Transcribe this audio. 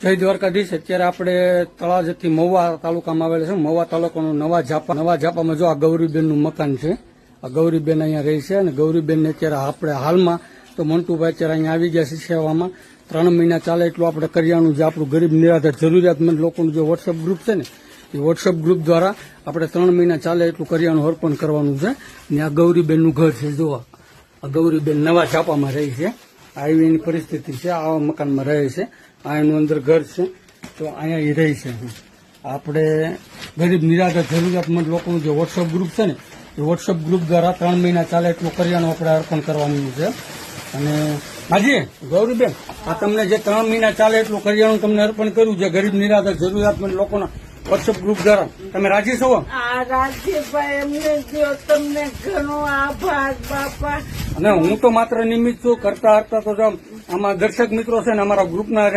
જય દ્વારકાધીશ. અત્યારે આપણે તળાજાથી મહુવા તાલુકામાં આવેલા છે. મહુવા તાલુકાનું નવા ઝાપામાં જો આ ગૌરીબેનનું મકાન છે. આ ગૌરીબેન અહીંયા રહી છે અને ગૌરીબેનને અત્યારે આપણે હાલમાં તો મંટુભાઈ અત્યારે અહીંયા આવી ગયા છે સેવામાં. 3 મહિના ચાલે એટલું આપણે કરિયાણું જે આપણું ગરીબ નિરાધાર જરૂરિયાતમંદ લોકોનું જે વોટ્સઅપ ગ્રુપ છે ને એ વોટ્સઅપ ગ્રુપ દ્વારા આપણે 3 મહિના ચાલે એટલું કરિયાણું અર્પણ કરવાનું છે. ને આ ગૌરીબેનનું ઘર છે. જો આ ગૌરીબેન નવા ઝાપામાં રહી છે. આવી એની પરિસ્થિતિ છે. આવા મકાનમાં રહે છે. આ એનું અંદર ઘર છે. તો અહીંયા એ રહી છે. આપણે ગરીબ નિરાધાર જરૂરિયાતમંદ લોકોનું જે વોટ્સઅપ ગ્રુપ છે ને એ વોટ્સઅપ ગ્રુપ દ્વારા 3 મહિના ચાલે એટલું કરિયાણું આપણે અર્પણ કરવાનું છે. અને હાજી ગૌરીબેન, આ તમને જે 3 મહિના ચાલે એટલું કરિયાણું તમને અર્પણ કર્યું છે ગરીબ નિરાધાર જરૂરિયાતમંદ લોકોના વોટ્સઅપ ગ્રુપ દ્વારા, તમે રાજી છો? રાજ્યભાઈ એમને જો તમને ઘણો આભાર બાપા. અને હું તો માત્ર નિમિત્ત છું. કરતા હરતા તો આમાં દર્શક મિત્રો છે ને અમારા ગ્રુપના